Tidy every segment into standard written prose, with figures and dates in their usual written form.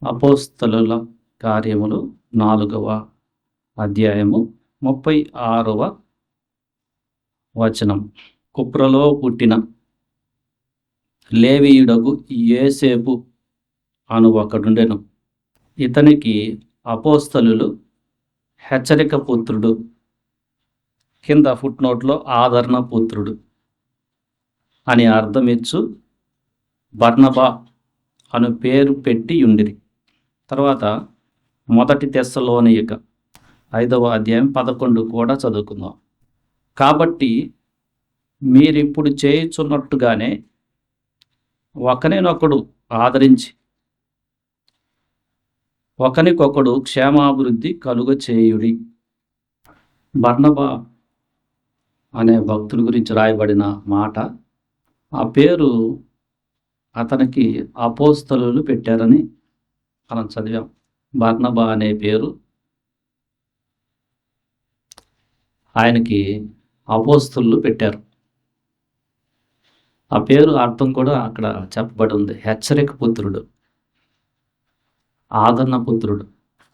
అపోస్తలుల కార్యములు 4వ అధ్యాయము 36వ వచనం. కుప్రలో పుట్టిన లేవీయుడగు యోసేపు అను ఒకడుండెను. ఇతనికి అపోస్తలులు హెచ్చరిక పుత్రుడు, కింద ఫుట్నోట్లో ఆదరణ పుత్రుడు అని అర్థమిచ్చు బర్నబా అను పేరు పెట్టి ఉండిరి. తర్వాత 1 తెస్సలోనిక 5వ అధ్యాయం 11 కూడా చదువుకుందాం. కాబట్టి మీరిప్పుడు చేయుచున్నట్టుగానే ఒకరినొకడు ఆదరించి ఒకరికొకడు క్షేమాభివృద్ధి కలుగ చేయుడి. బర్నబా అనే భక్తుడి గురించి రాయబడిన మాట. ఆ పేరు అతనికి అపోస్తలులు పెట్టారని మనం చదివాం. బర్నబా అనే పేరు ఆయనకి అపోస్తలులు పెట్టారు. ఆ పేరు అర్థం కూడా అక్కడ చెప్పబడి ఉంది. హెచ్చరిక పుత్రుడు, ఆదరణ పుత్రుడు.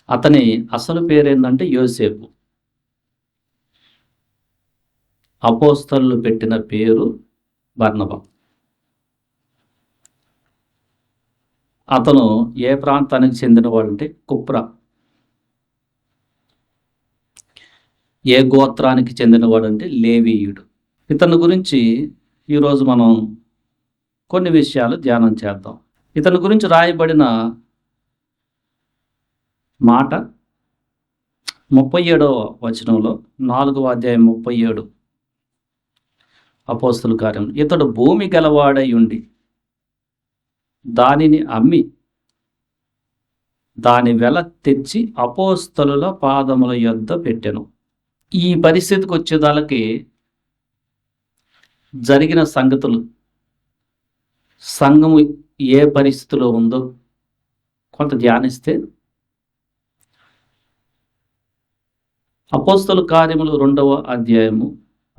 అతని అసలు పేరు ఏంటంటే యోసేపు. అపోస్తలులు పెట్టిన పేరు బర్నబా. అతను ఏ ప్రాంతానికి చెందినవాడు అంటే కుప్ర. ఏ గోత్రానికి చెందినవాడు అంటే లేవీయుడు. ఇతని గురించి ఈరోజు మనం కొన్ని విషయాలు ధ్యానం చేద్దాం. ఇతని గురించి రాయబడిన మాట 37వ వచనంలో, 4వ అధ్యాయం 37 అపోస్తలుల కార్యం. ఇతడు భూమి గలవాడై ఉండి దానిని అమ్మి దాని వెల తెచ్చి అపోస్తలుల పాదముల యొద్ద పెట్టెను. ఈ పరిస్థితికి వచ్చేదానికి జరిగిన సంగతులు, సంఘము ఏ పరిస్థితిలో ఉందో కొంత ధ్యానిస్తే, అపోస్తలు కార్యములు 2వ అధ్యాయము,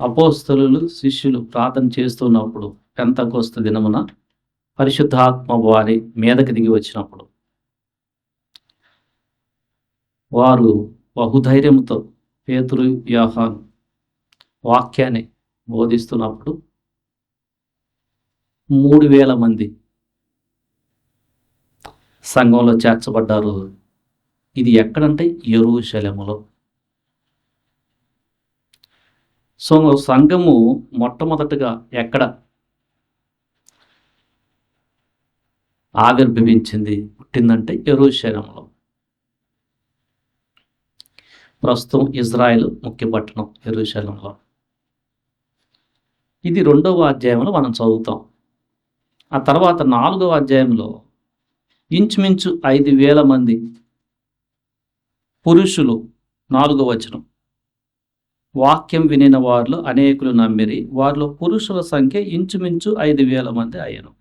అపోస్తలులు శిష్యులు ప్రార్థన చేస్తున్నప్పుడు పెంతెకోస్తు దినమున పరిశుద్ధాత్మ వారి మీదకి దిగి వచ్చినప్పుడు వారు బహుధైర్యంతో పేతురు, యోహాను వాక్యాన్ని బోధిస్తున్నప్పుడు 3000 మంది సంఘంలో చేర్చబడ్డారు. ఇది ఎక్కడంటే యెరూషలేములో. సో సంఘము మొట్టమొదటగా ఎక్కడ ఆవిర్భవించింది, పుట్టిందంటే యెరూషలేములో. ప్రస్తుతం ఇజ్రాయెల్ ముఖ్య పట్టణం యెరూషలేములో. ఇది 2వ అధ్యాయంలో మనం చదువుతాం. ఆ తర్వాత 4వ అధ్యాయంలో ఇంచుమించు 5000 మంది పురుషులు, 4వ వచనం, వాక్యం వినిన వారిలో అనేకులు నమ్మిరి. వారిలో పురుషుల సంఖ్య ఇంచుమించు 5000 మంది అయ్యను.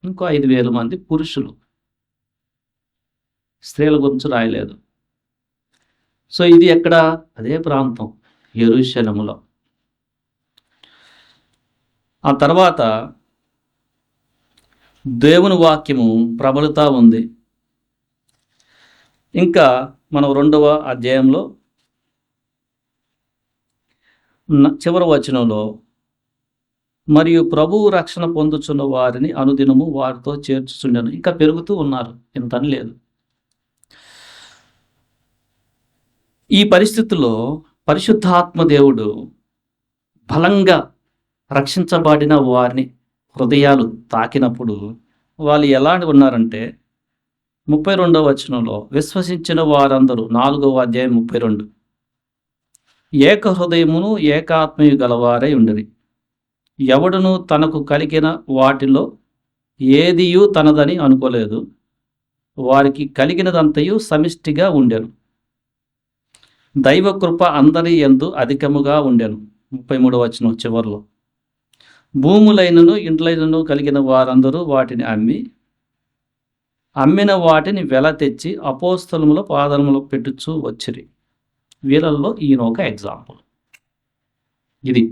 ఇంకో 5000 మంది పురుషులు. స్త్రీల గురించి రాయలేదు. సో ఇది ఎక్కడ? అదే ప్రాంతం, యెరూషలేములో. ఆ తర్వాత దేవుని వాక్యము ప్రబలుతా ఉంది. ఇంకా మనం 2వ అధ్యాయంలో చివరి వచనంలో, మరియు ప్రభువు రక్షణ పొందుచున్న వారిని అనుదినము వారితో చేర్చుచుండెను. ఇంకా పెరుగుతూ ఉన్నారు, ఇంతని లేదు. ఈ పరిస్థితుల్లో పరిశుద్ధాత్మ దేవుడు బలంగా రక్షించబడిన వారిని హృదయాలు తాకినప్పుడు వాళ్ళు ఎలా ఉన్నారంటే, 32వ వచనంలో, విశ్వసించిన వారందరూ, 4వ అధ్యాయం 32, ఏక హృదయమును ఏకాత్మయు గలవారై ఉండిరి. ఎవడును తనకు కలిగిన వాటిలో ఏదియూ తనదని అనుకోలేదు. వారికి కలిగినదంతయు సమిష్టిగా ఉండెను. దైవ కృప అందరి యందు అధికముగా ఉండెను. 33వ వచనం చివరిలో, భూములైనను ఇండ్లైనను కలిగిన వారందరూ వాటిని అమ్మిన వాటిని వెల తెచ్చి అపోస్తలుల పాదములో పెట్టుచూ వచ్చిరి. వీళ్ళల్లో ఈయన ఒక ఎగ్జాంపుల్. ఇది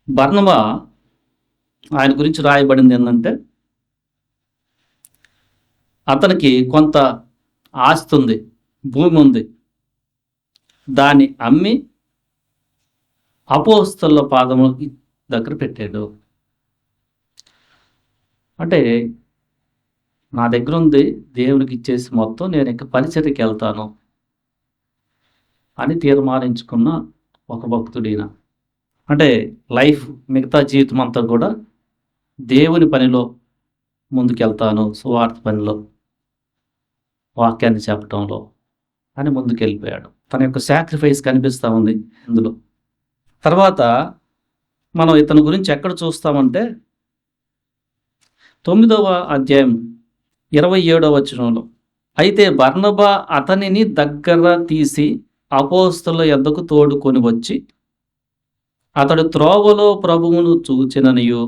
బర్నబా. ఆయన గురించి రాయబడింది ఏంటంటే, అతనికి కొంత ఆస్తి ఉంది, భూమి ఉంది. దాన్ని అమ్మి అపోస్తలుల పాదముల దగ్గర పెట్టాడు. అంటే నా దగ్గర ఉంది, దేవునికి ఇచ్చేసి మొత్తం నేను ఇంకా పరిచర్యకి వెళ్తాను అని తీర్మానించుకున్న ఒక భక్తుడిన. అంటే లైఫ్ మిగతా జీవితం అంతా కూడా దేవుని పనిలో ముందుకెళ్తాను, సువార్త పనిలో, వాక్యాన్ని చెప్పటంలో అని ముందుకెళ్ళిపోయాడు. తన యొక్క సాక్రిఫైస్ కనిపిస్తూ ఉంది ఇందులో. తర్వాత మనం ఇతని గురించి ఎక్కడ చూస్తామంటే 9వ అధ్యాయం 27వ వచనంలో, అయితే బర్నబా అతనిని దగ్గర తీసి అపోస్తలుల యొద్దకు తోడుకొని వచ్చి అతడు త్రోవలో ప్రభువును చూచిననియు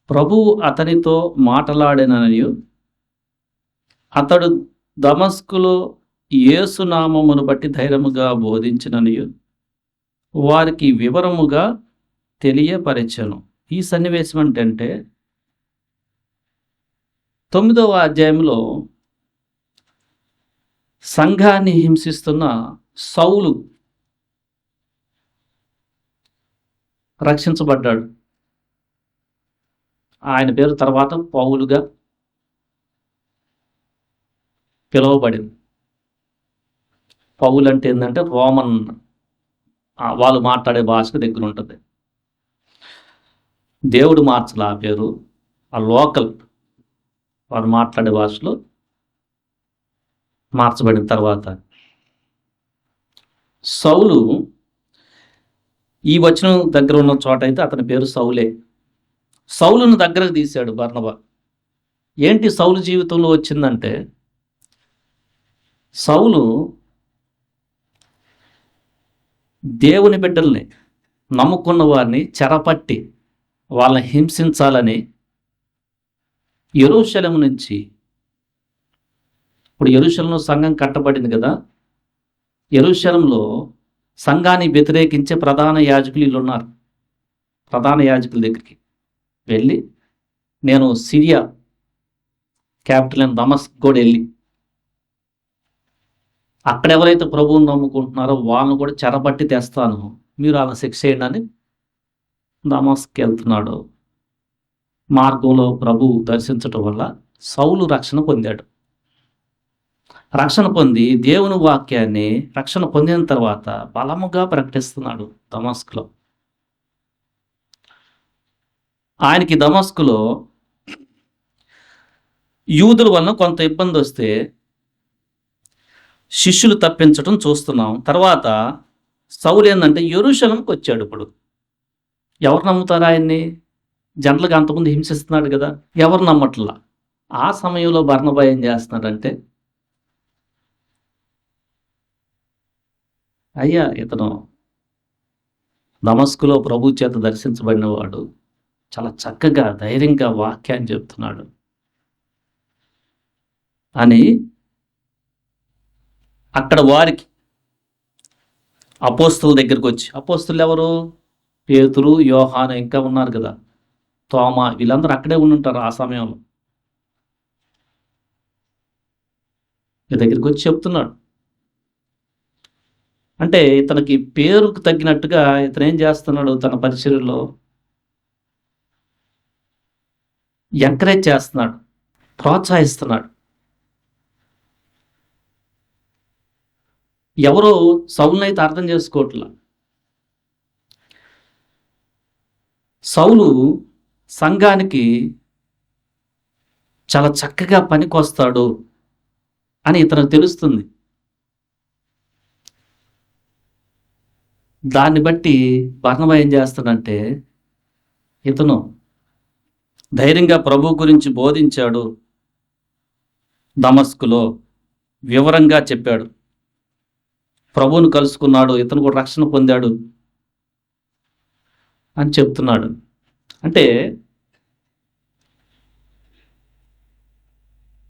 ప్రభువు అతనితో మాటలాడిననియు అతడు దమస్కులో యేసునామమును బట్టి ధైర్యముగా బోధించిననియు వారికి వివరముగా తెలియపరచెను. ఈ సన్నివేశం ఏంటంటే 9వ అధ్యాయంలో సంఘాన్ని హింసిస్తున్న సౌలు రక్షించబడ్డాడు. ఆయన పేరు తర్వాత పౌలుగా పిలువబడింది. పౌలు అంటే ఏంటంటే రోమన్, వాళ్ళు మాట్లాడే భాషకు దగ్గర ఉంటుంది. దేవుడు మార్చలే ఆ పేరు, ఆ లోకల్ వాడు మాట్లాడే భాషలో మార్చబడిన తర్వాత సౌలు ఈ వచనం దగ్గర ఉన్న చోట అయితే అతని పేరు సౌలే. సౌలును దగ్గరకు తీశాడు బర్నబా. ఏంటి సౌలు జీవితంలో వచ్చిందంటే, సౌలు దేవుని బిడ్డల్ని నమ్ముకున్న వారిని చెరపట్టి వాళ్ళని హింసించాలని యెరూషలేము నుంచి, ఇప్పుడు యెరూషలేములో సంఘం కట్టబడింది కదా, యెరూషలేములో సంఘాన్ని వ్యతిరేకించే ప్రధాన యాజకులు వీళ్ళు ఉన్నారు. ప్రధాన యాజకుల దగ్గరికి వెళ్ళి, నేను సిరియా క్యాపిటల్ అయిన దమస్క్ కూడా వెళ్ళి అక్కడ ఎవరైతే ప్రభువుని నమ్ముకుంటున్నారో వాళ్ళని కూడా చెరబట్టి తెస్తాను, మీరు అలా శిక్ష చేయండి అని దమస్క్ వెళ్తున్నాడు. మార్గంలో ప్రభు దర్శించటం వల్ల సౌలు రక్షణ పొందాడు. రక్షణ పొంది దేవుని వాక్యాన్ని రక్షణ పొందిన తర్వాత బలముగా ప్రకటిస్తున్నాడు దమస్కులో. ఆయనకి దమస్కులో యూదుల వలన కొంత ఇబ్బంది వస్తే శిష్యులు తప్పించడం చూస్తున్నాం. తర్వాత సౌలు ఏంటంటే యెరూషలేముకి వచ్చాడు. ఇప్పుడు ఎవరు నమ్ముతారు ఆయన్ని? జనరల్గా అంతకుముందు హింసిస్తున్నాడు కదా, ఎవరు నమ్మట్లా. ఆ సమయంలో బర్నబా ఏం చేస్తున్నాడంటే, అయ్యా ఇతను దమస్కులో ప్రభు చేత దర్శించబడిన వాడు, చాలా చక్కగా ధైర్యంగా వాక్యాన్ని చెప్తున్నాడు అని అక్కడ వారికి అపోస్తలుల దగ్గరికి వచ్చి, అపోస్తలు ఎవరు? పేతురు, యోహాను, ఇంకా ఉన్నారు కదా, తోమా, వీళ్ళందరూ అక్కడే ఉండుంటారు ఆ సమయంలో. ఈ దగ్గరికి వచ్చి చెప్తున్నాడు. అంటే ఇతనికి పేరుకు తగ్గినట్టుగా ఇతను ఏం చేస్తున్నాడు? తన పరిచర్యలో ఎంకరేజ్ చేస్తున్నాడు, ప్రోత్సహిస్తున్నాడు. ఎవరో సౌలుని అయితే అర్థం చేసుకోవట్లా. సౌలు సంఘానికి చాలా చక్కగా పనికొస్తాడు అని ఇతనికి తెలుస్తుంది. దాన్ని బట్టి బర్నబా ఏం చేస్తాడంటే, ఇతను ధైర్యంగా ప్రభు గురించి బోధించాడు, దమస్కులో వివరంగా చెప్పాడు, ప్రభువును కలుసుకున్నాడు, ఇతను కూడా రక్షణ పొందాడు అని చెప్తున్నాడు. అంటే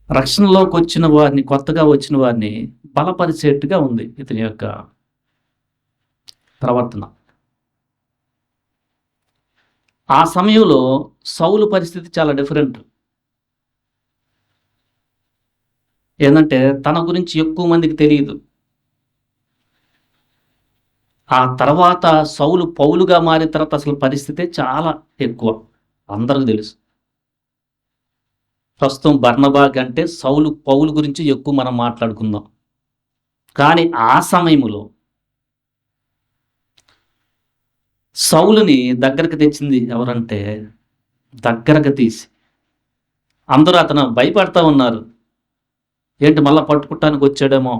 రక్షణలోకి వచ్చిన వారిని, కొత్తగా వచ్చిన వారిని బలపరిచేట్టుగా ఉంది ఇతని యొక్క ప్రవర్తన. ఆ సమయంలో సౌలు పరిస్థితి చాలా డిఫరెంట్. ఏంటంటే తన గురించి ఎక్కువ మందికి తెలియదు. ఆ తర్వాత సౌలు పౌలుగా మారిన తర్వాత అసలు పరిస్థితే చాలా ఎక్కువ. అందరికి తెలుసు. ప్రస్తుతం బర్నబా కంటే సౌలు, పౌలు గురించి ఎక్కువ మనం మాట్లాడుకుందాం. కానీ ఆ సమయములో సౌలుని దగ్గరకు తెచ్చింది ఎవరంటే, దగ్గరకు తీసి అందరూ అతను భయపడతా ఉన్నారు. ఏంటి మళ్ళా పట్టుకుంటానికి వచ్చాడేమో,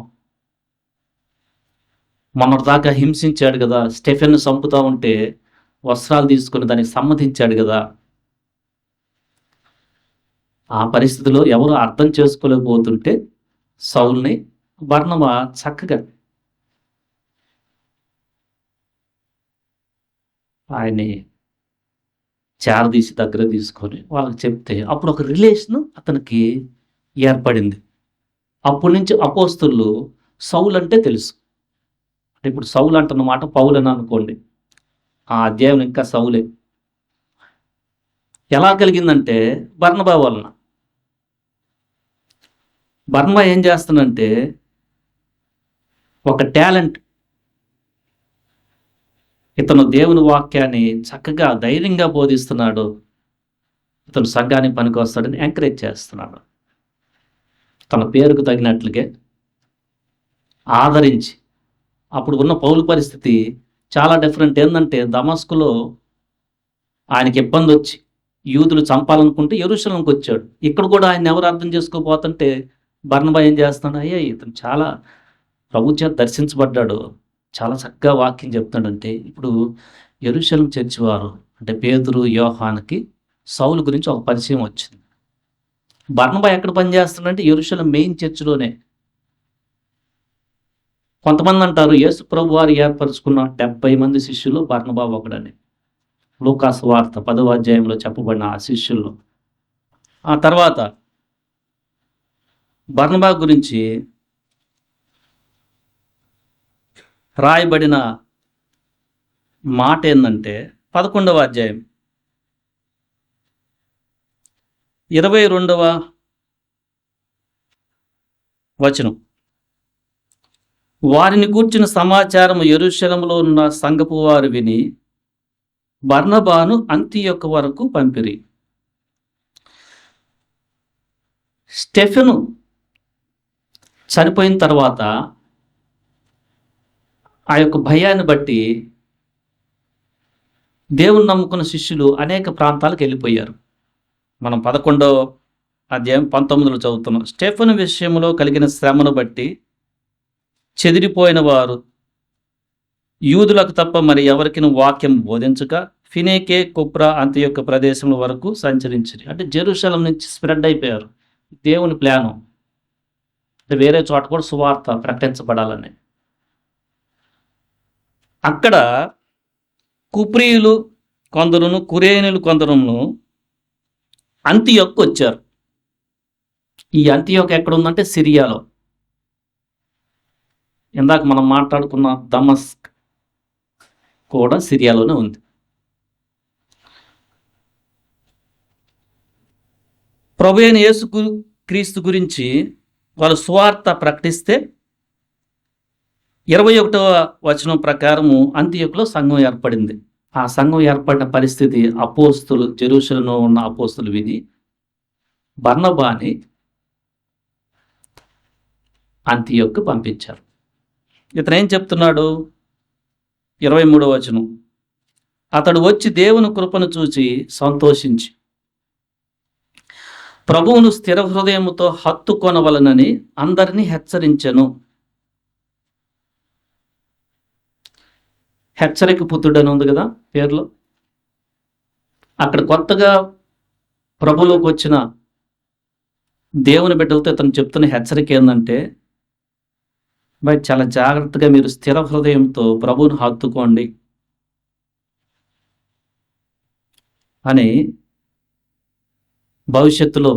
మొన్నటిదాకా హింసించాడు కదా, స్టెఫెన్‌ను చంపుతా ఉంటే వస్త్రాలు తీసుకొని దానికి సమ్మతించాడు కదా. ఆ పరిస్థితిలో ఎవరు అర్థం చేసుకోలేకపోతుంటే సౌలుని బర్నబా చక్కగా ఆయన్ని చేరదీసి దగ్గర తీసుకొని వాళ్ళకి చెప్తే అప్పుడు ఒక రిలేషన్ అతనికి ఏర్పడింది. అప్పటి నుంచి అపోస్తలులు సౌలు అంటే తెలుసు. అంటే ఇప్పుడు సౌలు అంటున్న మాట పౌలు అని అనుకోండి. ఆ అధ్యాయం ఇంకా సౌలే. ఎలా కలిగిందంటే బర్నబా వలన. బర్నబా ఏం చేస్తానంటే ఒక టాలెంట్, ఇతను దేవుని వాక్యాన్ని చక్కగా ధైర్యంగా బోధిస్తున్నాడు, ఇతను సంఘానికి పనికొస్తాడని ఎంకరేజ్ చేస్తున్నాడు. తన పేరుకు తగినట్లుగా ఆదరించి. అప్పుడు ఉన్న పౌలు పరిస్థితి చాలా డిఫరెంట్. ఏంటంటే దమస్కులో ఆయనకి ఇబ్బంది వచ్చి యూదులు చంపాలనుకుంటే యెరూషలేముకి వచ్చాడు. ఇక్కడ కూడా ఆయన ఎవరు అర్థం చేసుకోపోతుంటే బర్నబా ఏం చేస్తున్నాడు, అయ్యా ఇతను చాలా ప్రభు చేత దర్శించబడ్డాడు, చాలా చక్కగా వాక్యం చెప్తాడంటే ఇప్పుడు యెరూషలేము చర్చి వారు అంటే పేతురు, యోహానుకి సౌలు గురించి ఒక పరిచయం వచ్చింది. బర్నబా ఎక్కడ పనిచేస్తున్నాడంటే యెరూషలేము మెయిన్ చర్చిలోనే. కొంతమంది అంటారు యేసు ప్రభు వారు ఏర్పరచుకున్న 70 మంది శిష్యులు బర్నబా ఒకడని. లూకాసు వార్త 10వ అధ్యాయంలో చెప్పబడిన ఆ శిష్యుల్లో. ఆ తర్వాత బర్నబా గురించి రాయబడిన మాట ఏందంటే 11వ అధ్యాయం 22వ వచనం. వారిని గూర్చిన సమాచారం యెరూషలేములో ఉన్న సంఘపు వారు విని బర్నబాను అంతియొక్క వరకు పంపిరి. స్టెఫెను చనిపోయిన తర్వాత ఆ యొక్క భయాన్ని బట్టి దేవుని నమ్ముకున్న శిష్యులు అనేక ప్రాంతాలకు వెళ్ళిపోయారు. మనం 11వ అధ్యాయం 19లో చదువుతున్నాం. స్టెఫెను విషయంలో కలిగిన శ్రమను బట్టి చెదిరిపోయిన వారు యూదులకు తప్ప మరి ఎవరికి వాక్యం బోధించక ఫినేకే, కుప్రా, అంతియొక్క ప్రదేశముల వరకు సంచరించింది. అంటే జెరూషలేం నుంచి స్ప్రెడ్ అయిపోయారు. దేవుని ప్లాను అంటే వేరే చోట కూడా సువార్త ప్రకటించబడాలని. అక్కడ కుప్రీయులు కొందరును, కురేనులు కొందరును అంతియొక్కు వచ్చారు. ఈ అంతియొక్క ఎక్కడ ఉందంటే సిరియాలో. ఇందాక మనం మాట్లాడుకున్న దమస్క్ కూడా సిరియాలోనే ఉంది. ప్రభు అయిన యేసు క్రీస్తు గురించి వాళ్ళు సువార్త ప్రకటిస్తే 21వ వచనం ప్రకారము అంతియొక్కలో సంఘం ఏర్పడింది. ఆ సంఘం ఏర్పడిన పరిస్థితి అపోస్తులు, జెరూషలేములో ఉన్న అపోస్తులు విని బర్నబాని అంతియొక్కు పంపించారు. ఇతను ఏం చెప్తున్నాడు, 23వ వచనం. అతడు వచ్చి దేవుని కృపను చూచి సంతోషించి ప్రభువును స్థిర హృదయముతో హత్తుకొనవలనని అందరినీ హెచ్చరించెను. హెచ్చరిక పుత్రుడని ఉంది కదా పేర్లో. అక్కడ కొత్తగా ప్రభువులోకి వచ్చిన దేవుని బిడ్డలతో ఇతను చెప్తున్న హెచ్చరిక ఏంటంటే, మరి చాలా జాగ్రత్తగా మీరు స్థిర హృదయంతో ప్రభువును హత్తుకోండి అని, భవిష్యత్తులో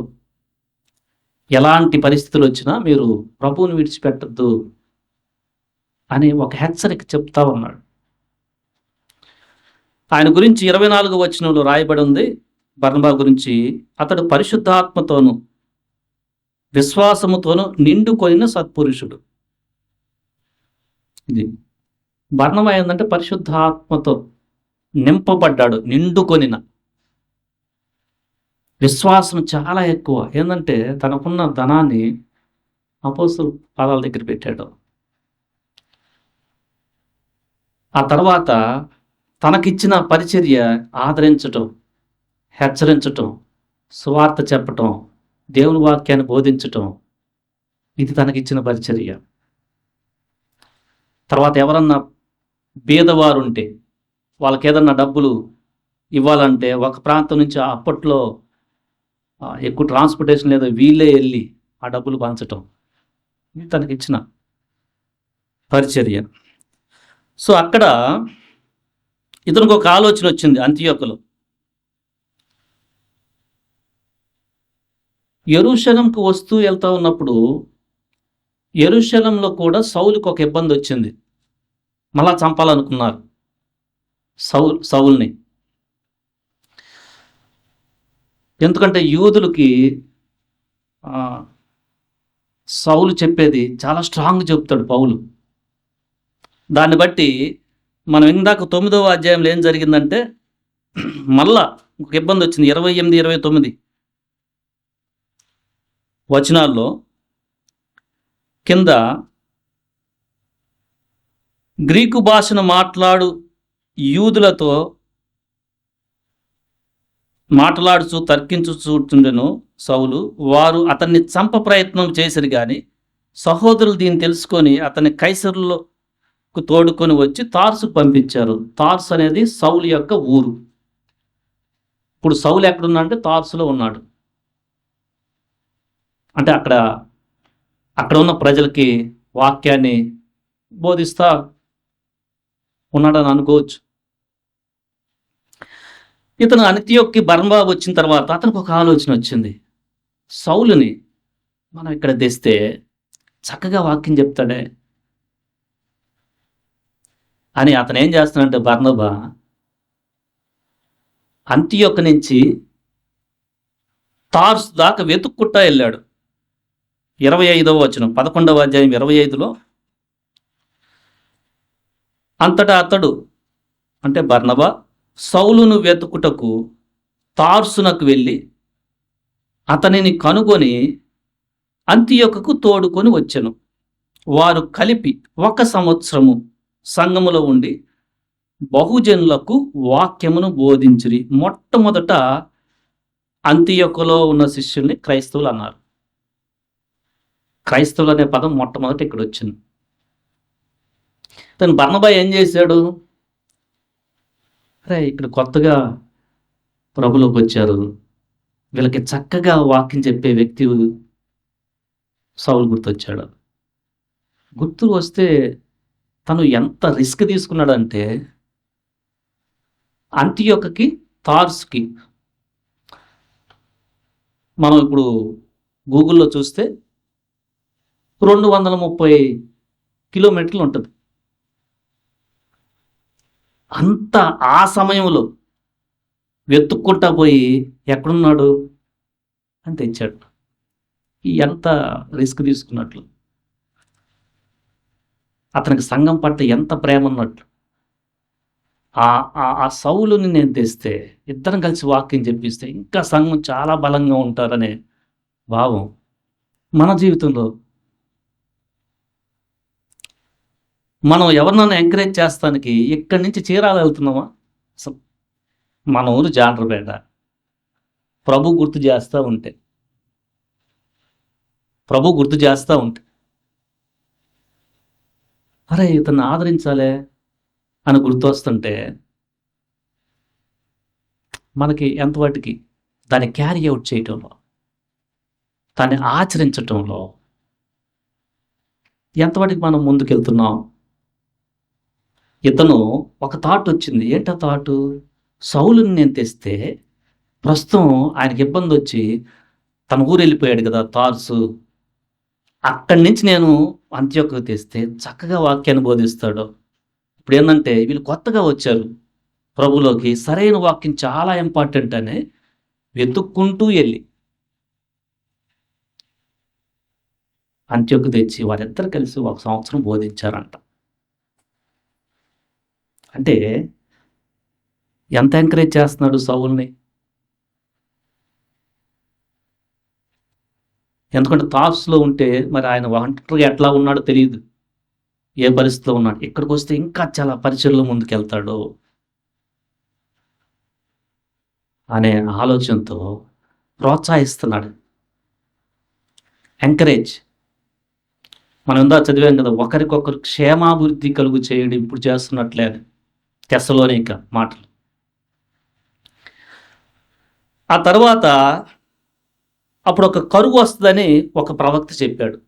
ఎలాంటి పరిస్థితులు వచ్చినా మీరు ప్రభువుని విడిచిపెట్టద్దు అని ఒక హెచ్చరిక చెప్తా ఉన్నాడు. ఆయన గురించి 24వ వచనంలో రాయబడి ఉంది బర్నబా గురించి, అతడు పరిశుద్ధాత్మతోను విశ్వాసముతోను నిండుకొనిన సత్పురుషుడు. ఇది బర్నబా ఏంటంటే పరిశుద్ధాత్మతో నింపబడ్డాడు, నిండుకొనిన. విశ్వాసం చాలా ఎక్కువ. ఏంటంటే తనకున్న ధనాన్ని అపోస్తలుల పాదాల దగ్గర పెట్టాడు. ఆ తర్వాత తనకిచ్చిన పరిచర్య ఆదరించటం, హెచ్చరించటం, సువార్త చెప్పటం, దేవుని వాక్యాన్ని బోధించటం, ఇది తనకిచ్చిన పరిచర్య. తర్వాత ఎవరన్నా బీదవారు ఉంటే వాళ్ళకి ఏదన్నా డబ్బులు ఇవ్వాలంటే ఒక ప్రాంతం నుంచి అప్పట్లో ఎక్కువ ట్రాన్స్పోర్టేషన్ లేదా వీళ్ళే వెళ్ళి ఆ డబ్బులు పంచటం, ఇది తనకిచ్చిన పరిచర్య. సో అక్కడ ఇతనికి ఒక ఆలోచన వచ్చింది. అంతియోకులో యెరూషలేముకు వస్తూ వెళ్తా ఉన్నప్పుడు యెరూషలేములో కూడా సౌలుకి ఒక ఇబ్బంది వచ్చింది. మళ్ళా చంపాలనుకున్నారు సౌలుని. ఎందుకంటే యూదులకి సౌలు చెప్పేది చాలా స్ట్రాంగ్ చెప్తాడు పౌలు. దాన్ని బట్టి మనం ఇందాక 9వ అధ్యాయంలో ఏం జరిగిందంటే మళ్ళా ఒక ఇబ్బంది వచ్చింది. 28, 29 వచనాల్లో కింద గ్రీకు భాషను మాట్లాడు యూదులతో మాట్లాడుచు తర్కించుచుండెను సౌలు. వారు అతన్ని చంప ప్రయత్నం చేసిరు కానీ సహోదరులు దీన్ని తెలుసుకొని అతన్ని కైసరులకు తోడుకొని వచ్చి తార్సుకు పంపించారు. తార్సు అనేది సౌలు యొక్క ఊరు. ఇప్పుడు సౌలు ఎక్కడున్నాడంటే తార్సులో ఉన్నాడు. అంటే అక్కడ ఉన్న ప్రజలకి వాక్యాన్ని బోధిస్తా ఉన్నాడని అనుకోవచ్చు. ఇతను అంతియోక్కి బర్నబా వచ్చిన తర్వాత అతనికి ఒక ఆలోచన వచ్చింది. సౌలుని మనం ఇక్కడ తెస్తే చక్కగా వాక్యం చెప్తాడే అని అతను ఏం చేస్తున్నాడంటే బర్నబా అంతియోక్కు నుంచి తార్సు దాకా వెతుక్కుంటా వెళ్ళాడు. 25వ వచనం 11వ అధ్యాయం 25లో అంతటా అతడు అంటే బర్నబా సౌలును వెతుకుటకు తార్సునకు వెళ్ళి అతనిని కనుగొని అంతియోకుకు తోడుకొని వచ్చెను. వారు కలిపి 1 సంవత్సరము సంఘములో ఉండి బహుజనులకు వాక్యమును బోధించిరి. మొట్టమొదట అంతియోకులో ఉన్న శిష్యుల్ని క్రైస్తవులు అన్నారు. క్రైస్తవులు అనే పదం మొట్టమొదట ఇక్కడ వచ్చింది. తను బర్నబా ఏం చేశాడు? అరే ఇక్కడ కొత్తగా ప్రభులోకి వచ్చారు, వీళ్ళకి చక్కగా వాక్యం చెప్పే వ్యక్తి సౌలు గుర్తొచ్చాడు. గుర్తు వస్తే తను ఎంత రిస్క్ తీసుకున్నాడంటే అంతియోకుకి తార్సుకి మనం ఇప్పుడు గూగుల్లో చూస్తే 230 కిలోమీటర్లు ఉంటుంది. అంత ఆ సమయంలో వెతుక్కుంటా పోయి ఎక్కడున్నాడు అని తెచ్చాడు. ఎంత రిస్క్ తీసుకున్నట్లు, అతనికి సంఘం పట్ల ఎంత ప్రేమ ఉన్నట్లు. ఆ సౌలుని నేను తెస్తే ఇద్దరం కలిసి వాక్యం చెప్పిస్తే ఇంకా సంఘం చాలా బలంగా ఉంటారనే భావం. మన జీవితంలో మనం ఎవరినైనా ఎంకరేజ్ చేస్తానికి ఇక్కడి నుంచి చీరాలు వెళ్తున్నామా? అసలు మన ఊరు జాండ్రపేట. ప్రభు గుర్తు చేస్తూ ఉంటే అరే ఇతన్ని ఆదరించాలే అని గుర్తు వస్తుంటే మనకి ఎంతవాటికి దాన్ని క్యారీ అవుట్ చేయటంలో, దాన్ని ఆచరించటంలో ఎంతవాటికి మనం ముందుకెళ్తున్నాం. ఇతను ఒక థాట్ వచ్చింది. ఏంటా థాటు? సౌలుని నేను తెస్తే ప్రస్తుతం ఆయనకి ఇబ్బంది వచ్చి తన ఊరు వెళ్ళిపోయాడు కదా తార్సు. అక్కడి నుంచి నేను అంత్యోకుకు తెస్తే చక్కగా వాక్యాన్ని బోధిస్తాడు. ఇప్పుడు ఏంటంటే వీళ్ళు కొత్తగా వచ్చారు ప్రభులోకి, సరైన వాక్యం చాలా ఇంపార్టెంట్ అని వెతుక్కుంటూ వెళ్ళి అంత్యోకు తెచ్చి వారిద్దరు కలిసి 1 సంవత్సరం బోధించారంట. అంటే ఎంత ఎంకరేజ్ చేస్తున్నాడు సౌలుని. ఎందుకంటే తార్సులో ఉంటే మరి ఆయన ఒంటరిగా ఎట్లా ఉన్నాడో తెలీదు. ఏ పరిస్థితిలో ఉన్నాడు. ఇక్కడికొస్తే ఇంకా చాలా పరిచర్యలో ముందుకెళ్తాడు అనే ఆలోచనతో ప్రోత్సహిస్తున్నాడు. ఎంకరేజ్. మనం ఇందాక చదివాం కదా, ఒకరికొకరు క్షేమాభివృద్ధి కలుగు చేయడం ఇప్పుడు చేస్తున్నట్లే అని. తెస్సలోనిక మాటలు. ఆ తర్వాత అప్పుడు ఒక కరువు వస్తుందని ఒక ప్రవక్త చెప్పాడు.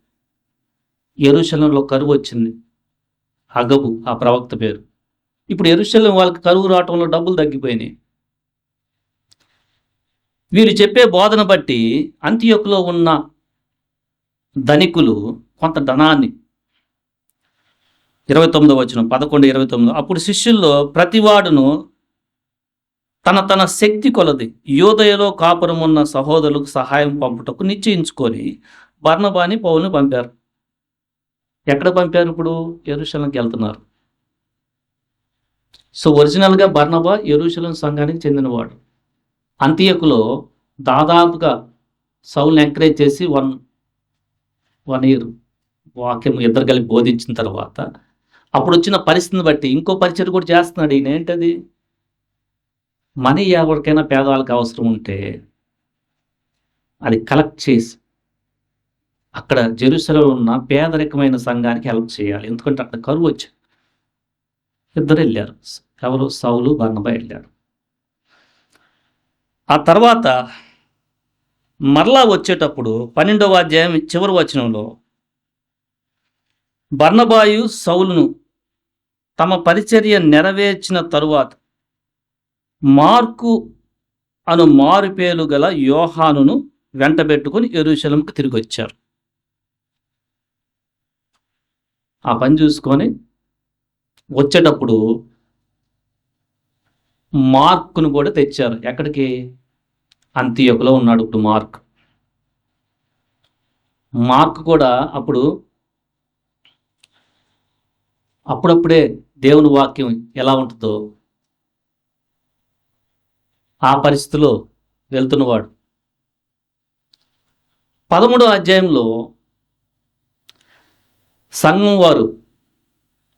యెరూషలేములో కరువు వచ్చింది. హగబు ఆ ప్రవక్త పేరు. ఇప్పుడు యెరూషలేము వాళ్ళకి కరువు రావటంలో డబ్బులు తగ్గిపోయినాయి. వీరు చెప్పే బోధన బట్టి అంతియోకులో ఉన్న ధనికులు కొంత ధనాన్ని 29వ వచనం 11:29 అప్పుడు శిష్యుల్లో ప్రతివాడును తన శక్తి కొలది యూదయలో కాపురం ఉన్న సహోదరులకు సహాయం పంపుటకు నిశ్చయించుకొని బర్నబాని పౌలుని పంపారు. ఎక్కడ పంపారు? ఇప్పుడు యెరూషలేముకి వెళ్తున్నారు. సో ఒరిజినల్గా బర్నబా యెరూషలేము సంఘానికి చెందినవాడు. అంతియోకులో దాదాపుగా సౌల్ని ఎంకరేజ్ చేసి వన్ ఇయర్ వాక్యం ఇద్దరు కలిపి బోధించిన తర్వాత అప్పుడు వచ్చిన పరిస్థితిని బట్టి ఇంకో పరిచయం కూడా చేస్తున్నాడు. ఈయన ఏంటది, మనీ ఎవరికైనా పేదవాళ్ళకి అవసరం ఉంటే అది కలెక్ట్ చేసి అక్కడ జెరూసలేంలో ఉన్న పేదరికమైన సంఘానికి హెల్ప్ చేయాలి. ఎందుకంటే అక్కడ కరువు వచ్చింది. ఇద్దరు వెళ్ళారు. ఎవరు? సౌలు, బర్నబా వెళ్ళారు. ఆ తర్వాత మరలా వచ్చేటప్పుడు 12వ అధ్యాయం చివరి వచనంలో బర్నబాయు సౌలును తమ పరిచర్య నెరవేర్చిన తరువాత మార్కు అను మారుపేలు గల యోహానును వెంటబెట్టుకుని యెరూషలేముకు తిరిగి వచ్చారు. ఆ పని చూసుకొని వచ్చేటప్పుడు మార్కును కూడా తెచ్చారు. ఎక్కడికి? అంతియోకులో ఉన్నాడు ఇప్పుడు మార్కు కూడా అప్పుడప్పుడే దేవుని వాక్యం ఎలా ఉంటుందో ఆ పరిస్థితిలో వెళ్తున్నవాడు. 13వ అధ్యాయంలో సంఘం వారు,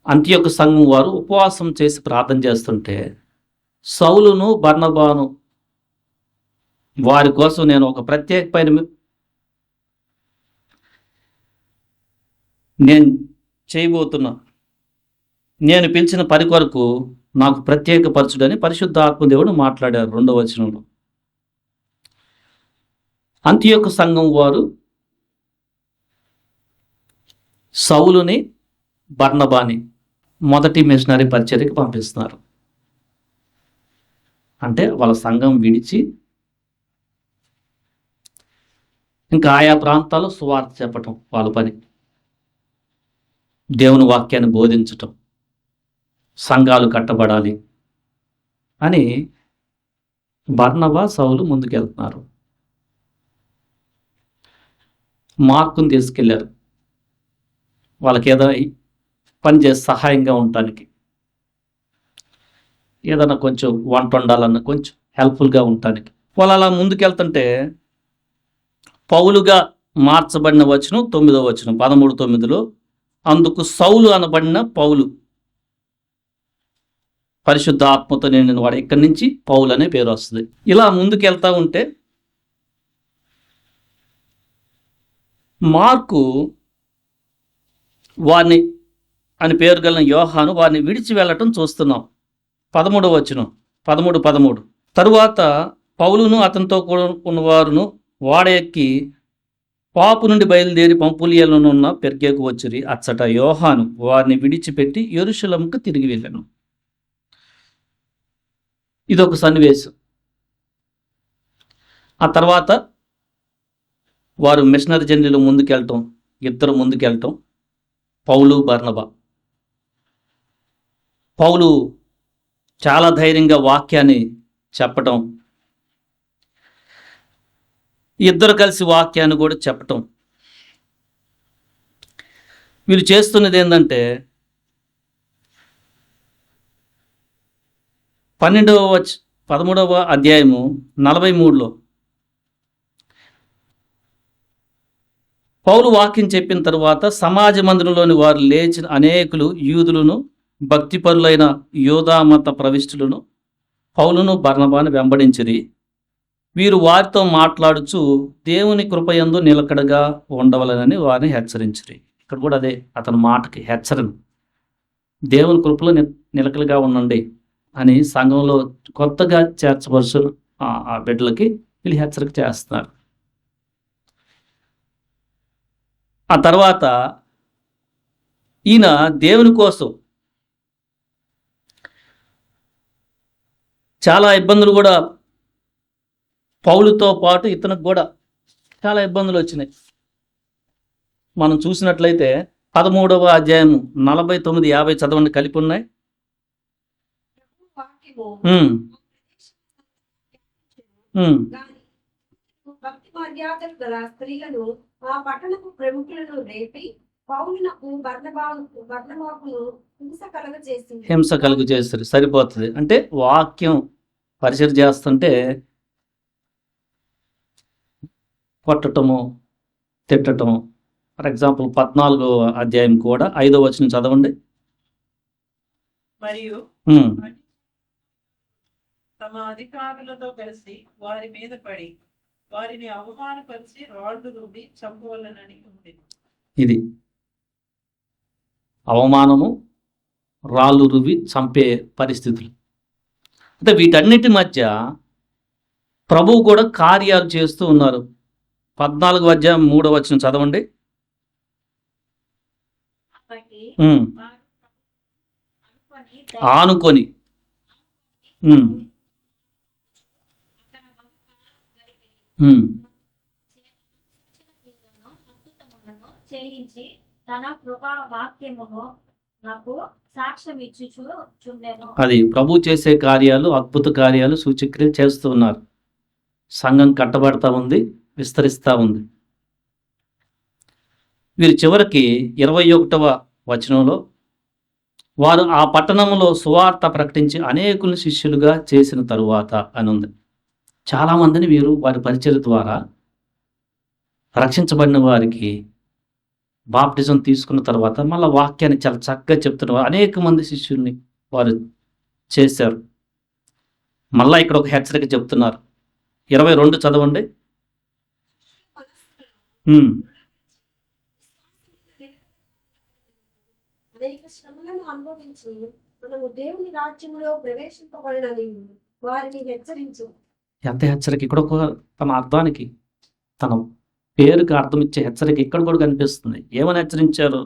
అంతియోకు సంఘం వారు ఉపవాసం చేసి ప్రార్థన చేస్తుంటే సౌలును బర్నబాను వారి కోసం నేను ఒక ప్రత్యేకమైన నేను చేయబోతున్నా, నేను పిలిచిన పని కొరకు నాకు ప్రత్యేకపరచుడని పరిశుద్ధ ఆత్మదేవుడు మాట్లాడారు 2వ వచనంలో. అంతియోకు సంఘం వారు సౌలుని, బర్నబాని మొదటి మిషనరీ పరిచర్యకి పంపిస్తున్నారు. అంటే వాళ్ళ సంఘం విడిచి ఇంకా ఆయా ప్రాంతాల్లో సువార్త చెప్పటం వాళ్ళ పని. దేవుని వాక్యాన్ని బోధించటం, సంఘాలు కట్టబడాలి అని బర్నబా, సౌలు ముందుకెళ్తున్నారు. మార్కుని తీసుకెళ్లారు వాళ్ళకి ఏదైనా పని చేసి సహాయంగా ఉండటానికి, ఏదైనా కొంచెం వంట వండాలన్న కొంచెం హెల్ప్ఫుల్గా ఉండటానికి. వాళ్ళు అలా ముందుకెళ్తుంటే పౌలుగా మార్చబడిన వచనం 9వ వచనం 13:9లో అందుకు సౌలు అనబడిన పౌలు పరిశుద్ధ ఆత్మతో నిండిన వాడు, ఇక్కడి నుంచి పౌలు అనే పేరు వస్తుంది. ఇలా ముందుకెళ్తా ఉంటే మార్కు వారిని అని పేరు కలిగిన యోహాను వారిని విడిచి వెళ్ళటం చూస్తున్నాం. 13వ వచనం 13 తరువాత పౌలును అతనితో కూడా ఉన్నవారును వాడ ఎక్కి పాపు నుండి బయలుదేరి పంపులియలోనున్న పెర్గేకు వచ్చిరి. అచ్చట యోహాను వారిని విడిచిపెట్టి యెరూషలేముకు తిరిగి వెళ్ళాను. ఇదొక సన్నివేశం. ఆ తర్వాత వారు మిషనరీ జర్నీలో ముందుకెళ్ళటం, ఇద్దరు ముందుకెళ్ళటం, పౌలు, బర్నబా. పౌలు చాలా ధైర్యంగా వాక్యాన్ని చెప్పటం, ఇద్దరు కలిసి వాక్యాన్ని కూడా చెప్పటం. వీళ్ళు చేస్తున్నది ఏంటంటే 13వ అధ్యాయము 43లో పౌలు వాక్యం చెప్పిన తరువాత సమాజ మందిరంలోని వారు లేచిన అనేకులు యూదులను భక్తిపరులైన యోధామత ప్రవిష్టులను పౌలును బర్నబాను వెంబడించిరి. వీరు వారితో మాట్లాడుచు దేవుని కృపయందు నిలకడగా ఉండవలనని వారిని హెచ్చరించిరి. ఇక్కడ కూడా అదే అతని మాటకి హెచ్చరణ, దేవుని కృపలో నిలకడగా ఉండండి అని సంఘంలో కొత్తగా చేర్చవలసిన ఆ బిడ్డలకి వీళ్ళు హెచ్చరిక చేస్తున్నారు. ఆ తర్వాత ఈయన దేవుని కోసం చాలా ఇబ్బందులు కూడా పౌలుతో పాటు ఇతనికి కూడా చాలా ఇబ్బందులు వచ్చినాయి. మనం చూసినట్లయితే 13వ అధ్యాయం 49, 50 చదవండి, కలిపి ఉన్నాయి. భక్తి మర్యాదలు గల స్త్రీలను ఆ పట్టణపు ప్రముఖులను రేపి పౌలునకు బర్నబాకును హింస కలుగు చేస్తారు. సరిపోతుంది. అంటే వాక్యం పరిచయం చేస్తుంటే కొట్టటము, తిట్టటము. ఫర్ ఎగ్జాంపుల్ 14వ అధ్యాయం కూడా 5వ వచనం చదవండి. మరియు తమ అధికారులతో కలిసి వారి మీద పడి వారిని అవమానపరిచి రాళ్లు రువ్వి చంపవలనని ఉంది. ఇది అవమానము, రాళ్ళు రువ్వి చంపే పరిస్థితులు. అంటే వీటన్నిటి మధ్య ప్రభువు కూడా కార్యాలు చేస్తూ ఉన్నారు. 14వ అధ్యాయం 3వ వచనం చదవండి. ఆనుకొని చేయించి తన కృపా వాక్యమును నాకు సాక్ష్యం ఇచ్చుచుండెను. అది ప్రభు చేసే కార్యాలు, అద్భుత కార్యాలు, సూచక్రియలు చేస్తూ ఉన్నారు. సంఘం కట్టబడతా ఉంది, విస్తరిస్తూ ఉంది. వీరు చివరికి 21వ వచనంలో వారు ఆ పట్టణంలో సువార్త ప్రకటించి అనేకులను శిష్యులుగా చేసిన తరువాత అని ఉంది. చాలామందిని వీరు వారి పరిచర్య ద్వారా రక్షించబడిన వారికి బాప్టిజం తీసుకున్న తర్వాత మళ్ళీ వాక్యాన్ని చాలా చక్కగా చెప్తున్నారు. అనేక మంది శిష్యుల్ని వారు చేశారు. మళ్ళా ఇక్కడ ఒక హెచ్చరిక చెప్తున్నారు. 22 చదవండి. అనేక శ్రమలను అనుభవించి మనము దేవుని రాజ్యంలో ప్రవేశింపబడినని వారిని హెచ్చరించు. ఎంత హెచ్చరిక! ఇక్కడ ఒక తన అర్థానికి, తన పేరుకి అర్థం ఇచ్చే హెచ్చరిక ఇక్కడ కూడా కనిపిస్తుంది. ఏమని హెచ్చరించారు?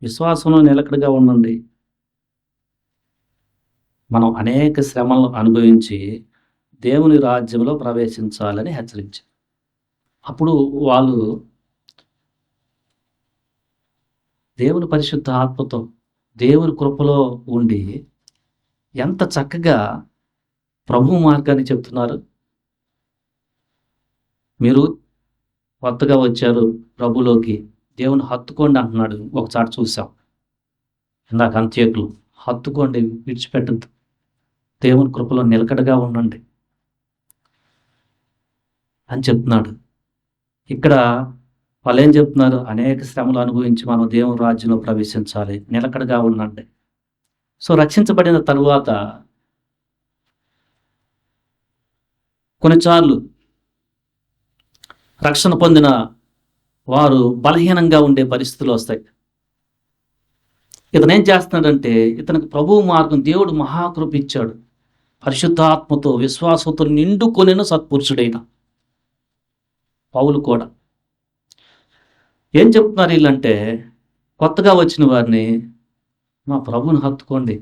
విశ్వాసంలో నిలకడగా ఉండండి. మనం అనేక శ్రమలను అనుభవించి దేవుని రాజ్యంలో ప్రవేశించాలని హెచ్చరించారు. అప్పుడు వాళ్ళు దేవుని పరిశుద్ధ ఆత్మతో దేవుని కృపలో ఉండి ఎంత చక్కగా ప్రభు మార్గాన్ని చెప్తున్నారు. మీరు కొత్తగా వచ్చారు ప్రభులోకి, దేవుని హత్తుకోండి అంటున్నాడు. ఒకసారి చూసాం ఇందాక అంత్యకులు, హత్తుకోండి, విడిచిపెట్టద్దు, దేవుని కృపలో నిలకడగా ఉండండి అని చెప్తున్నాడు. ఇక్కడ వాళ్ళు ఏం చెప్తున్నారు? అనేక శ్రమలు అనుభవించి మనం దేవుని రాజ్యంలో ప్రవేశించాలి, నిలకడగా ఉండండి. సో రక్షించబడిన తరువాత కొన్నిసార్లు రక్షణ పొందిన వారు బలహీనంగా ఉండే పరిస్థితులు వస్తాయి. ఇతను ఏం చేస్తున్నాడంటే, ఇతనికి ప్రభువు మార్గం దేవుడు మహాకృప ఇచ్చాడు. పరిశుద్ధాత్మతో విశ్వాసంతో నిండుకొనిన సత్పురుషుడైన పౌలు కూడా ఏం చెప్తున్నారు వీళ్ళంటే, కొత్తగా వచ్చిన వారిని మా ప్రభువుని హత్తుకోండి,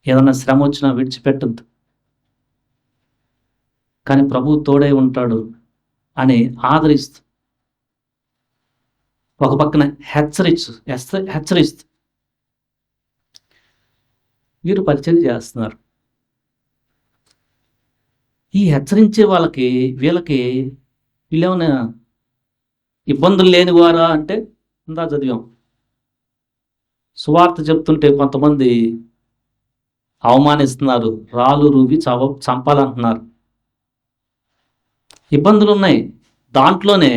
ఏదన్నా శ్రమ వచ్చినా విడిచిపెట్టద్దు, కానీ ప్రభువు తోడై ఉంటాడు అని ఆదరిస్తూ ఒక పక్కన హెచ్చరిస్తూ వీరు పరిచయం చేస్తున్నారు. ఈ హెచ్చరించే వీళ్ళకి వీళ్ళేమైనా ఇబ్బందులు లేనివారా అంటే ఇందా చదివాం. సువార్త చెప్తుంటే కొంతమంది అవమానిస్తున్నారు, రాళ్ళు రువి చంపాలంటున్నారు. ఇబ్బందులు ఉన్నాయి. దాంట్లోనే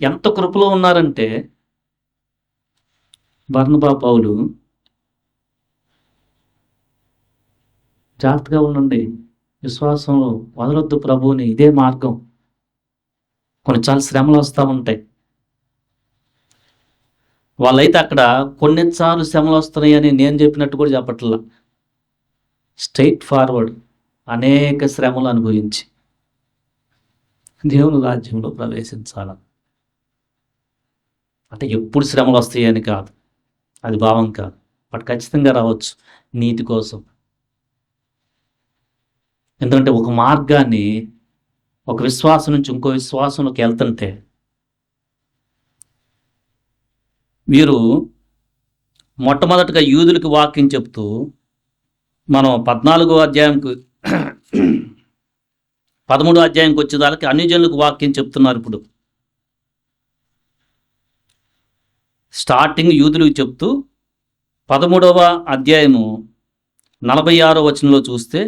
ఎంత కృపలో ఉన్నారంటే బర్నబా, పౌలు జాగ్రత్తగా ఉండండి, విశ్వాసంలో వదలొద్దు ప్రభువుని, ఇదే మార్గం. కొన్నిసార్లు శ్రమలు వస్తూ ఉంటాయి. వాళ్ళైతే అక్కడ కొన్నిసార్లు శ్రమలు వస్తున్నాయని నేను చెప్పినట్టు కూడా చెప్పట్లా. స్ట్రైట్ ఫార్వర్డ్ అనేక శ్రమలు అనుభవించి దేవుని రాజ్యంలో ప్రవేశించాల. అంటే ఎప్పుడు శ్రమలు వస్తాయని కాదు, అది భావం కాదు. బట్ ఖచ్చితంగా రావచ్చు నీతి కోసం. ఎందుకంటే ఒక మార్గాన్ని ఒక విశ్వాసం నుంచి ఇంకో విశ్వాసంలోకి వెళ్తుంటే వీరు మొట్టమొదటిగా యూదులకు వాక్యం చెప్తూ మనం 14వ అధ్యాయంకు 13వ అధ్యాయంకి వచ్చేదానికి అన్ని జనులకు వాక్యం చెప్తున్నారు. ఇప్పుడు స్టార్టింగ్ యూదులకు చెప్తూ 13వ అధ్యాయము 46వ వచనంలో చూస్తే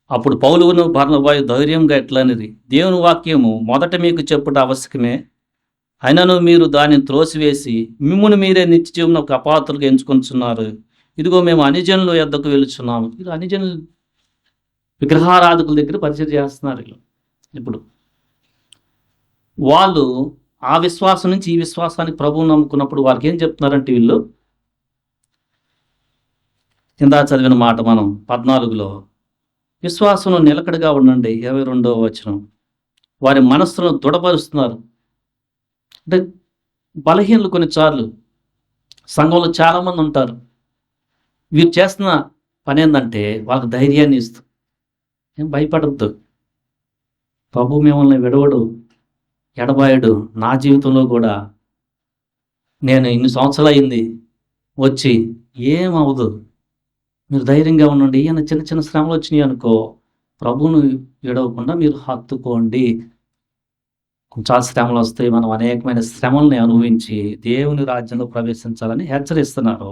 అప్పుడు పౌలును బర్నబాయు ధైర్యంగా ఎట్లనిది, దేవుని వాక్యము మొదట మీకు చెప్పుట ఆవశ్యకమే, అయినను మీరు దానిని త్రోసివేసి మిమ్మును మీరే నిత్య జీవన ఒక అపాత్రులుగా ఎంచుకొంటున్నారు. ఇదిగో మేము అనిజనుల యొద్దకు వెళుచున్నాము. ఇది అనిజనులు విగ్రహారాధకుల దగ్గర పరిచయం చేస్తున్నారు. ఇప్పుడు వాళ్ళు ఆ విశ్వాసం నుంచి ఈ విశ్వాసానికి ప్రభువుని నమ్ముకున్నప్పుడు వారికి ఏం చెప్తున్నారంటే, వీళ్ళు కింద చదివిన మాట మనం 14లో, విశ్వాసంలో నిలకడగా ఉండండి. 22వ వచనం, వారి మనస్సును దృఢపరుస్తున్నారు. అంటే బలహీనలు కొన్నిసార్లు సంఘంలో చాలామంది ఉంటారు. వీరు చేస్తున్న పని ఏంటంటే వాళ్ళకి ధైర్యాన్ని ఇస్తూ, ఏం భయపడద్దు, ప్రభు మిమ్మల్ని విడవడు, ఎడబాయడు. నా జీవితంలో కూడా నేను ఇన్ని సంవత్సరాలు అయింది వచ్చి, ఏమవదు, మీరు ధైర్యంగా ఉండండి. ఈయన చిన్న చిన్న శ్రమలు వచ్చినాయి అనుకో, ప్రభువును విడవకుండా మీరు హత్తుకోండి. కొంచెం శ్రమలు వస్తాయి, మనం అనేకమైన శ్రమల్ని అనుభవించి దేవుని రాజ్యంలో ప్రవేశించాలని హెచ్చరిస్తున్నారు.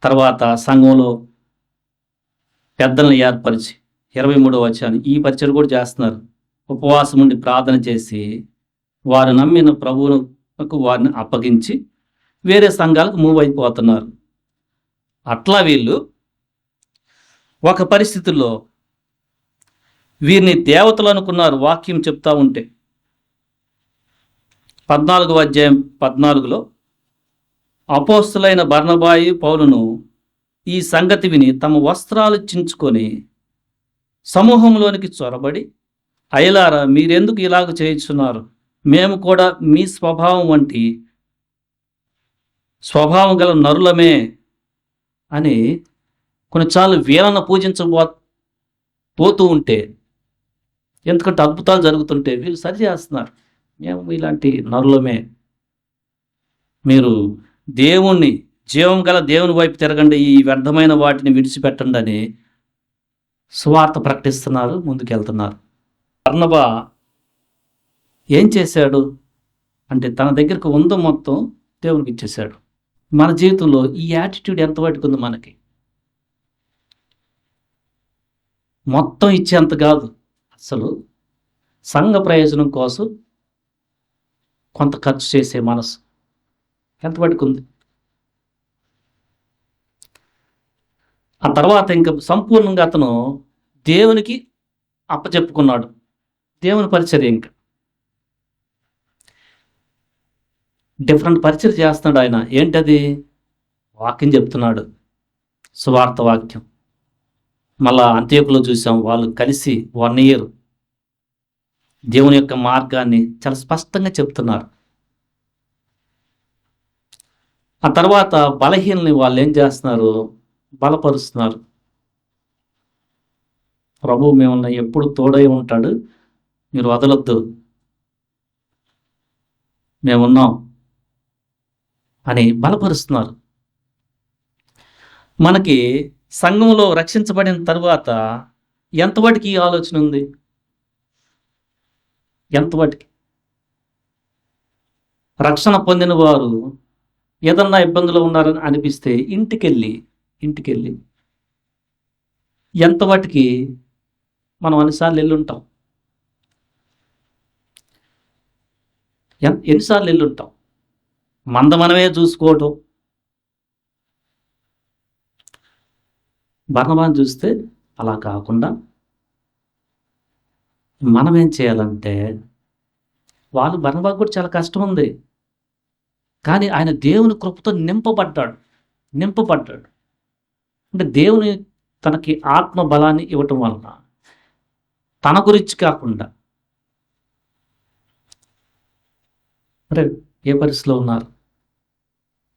తర్వాత సంఘంలో పెద్దలను ఏర్పరిచి 23వ వచనం ఈ పరిచయం కూడా చేస్తున్నారు. ఉపవాసం ఉండి ప్రార్థన చేసి వారు నమ్మిన ప్రభువుకు వారిని అప్పగించి వేరే సంఘాలకు మూవ్ అయిపోతున్నారు. అట్లా వీళ్ళు ఒక పరిస్థితుల్లో వీరిని దేవతలు అనుకున్నారు. వాక్యం చెప్తా ఉంటే 14వ అధ్యాయం 14లో, అపోస్తులైన బర్నబాయి పౌలును ఈ సంగతి విని తమ వస్త్రాలు చించుకొని సమూహంలోనికి చొరబడి, అయలారా మీరెందుకు ఇలాగ చేయించున్నారు? మేము కూడా మీ స్వభావం వంటి స్వభావం గల నరులమే అని కొన్నిసార్లు వీళ్ళను పోతూ ఉంటే, ఎందుకంటే అద్భుతాలు జరుగుతుంటే వీళ్ళు సరి చేస్తున్నారు, మేము ఇలాంటి నరులమే, మీరు దేవుణ్ణి, జీవం గల దేవుని వైపు తిరగండి, ఈ వ్యర్థమైన వాటిని విడిచిపెట్టండి అని సువార్త ప్రకటిస్తున్నారు, ముందుకెళ్తున్నారు. బర్నబా ఏం చేశాడు అంటే తన దగ్గరకు ఉందో మొత్తం దేవునికి ఇచ్చేశాడు. మన జీవితంలో ఈ యాటిట్యూడ్ ఎంతవరకు ఉంది? మనకి మొత్తం ఇచ్చేంత కాదు, అసలు సంఘ ప్రయోజనం కోసం కొంత ఖర్చు చేసే మనసు ఎంతవరకు ఉంది? ఆ తర్వాత ఇంకా సంపూర్ణంగా అతను దేవునికి అప్పచెప్పుకున్నాడు. దేవుని పరిచర్య ఇంకా డిఫరెంట్ పరిచర్య చేస్తున్నాడు ఆయన. ఏంటది? వాక్యం చెప్తున్నాడు, సువార్త వాక్యం. మళ్ళా అంత్యోకులో చూసాం, వాళ్ళు కలిసి 1 year దేవుని యొక్క మార్గాన్ని చాలా స్పష్టంగా చెప్తున్నారు. ఆ తర్వాత బలహీనని వాళ్ళు ఏం చేస్తున్నారు? బలపరుస్తున్నారు. ప్రభు మిమ్మల్ని ఎప్పుడు తోడై ఉంటాడు, మీరు వదలొద్దు, మేమున్నాం అని బలపరుస్తున్నారు. మనకి సంఘంలో రక్షించబడిన తర్వాత ఎంతవాటికి ఈ ఆలోచన ఉంది? ఎంతవాటికి? రక్షణ పొందిన వారు ఏదన్నా ఇబ్బందులు ఉన్నారని అనిపిస్తే ఇంటికెళ్ళి ఎంత వాటికి మనం అన్నిసార్లు వెళ్ళుంటాం, ఎన్నిసార్లు వెళ్ళుంటాం. మనమే చూసుకోవటం. బర్నబాను చూస్తే అలా కాకుండా మనం ఏం చేయాలంటే, వాళ్ళు బర్నబాకు కూడా చాలా కష్టం ఉంది, కానీ ఆయన దేవుని కృపతో నింపబడ్డాడు. అంటే దేవుని తనకి ఆత్మ బలాన్ని ఇవ్వటం వలన తన గురించి కాకుండా, అరే ఏ పరిస్థితిలో ఉన్నారు,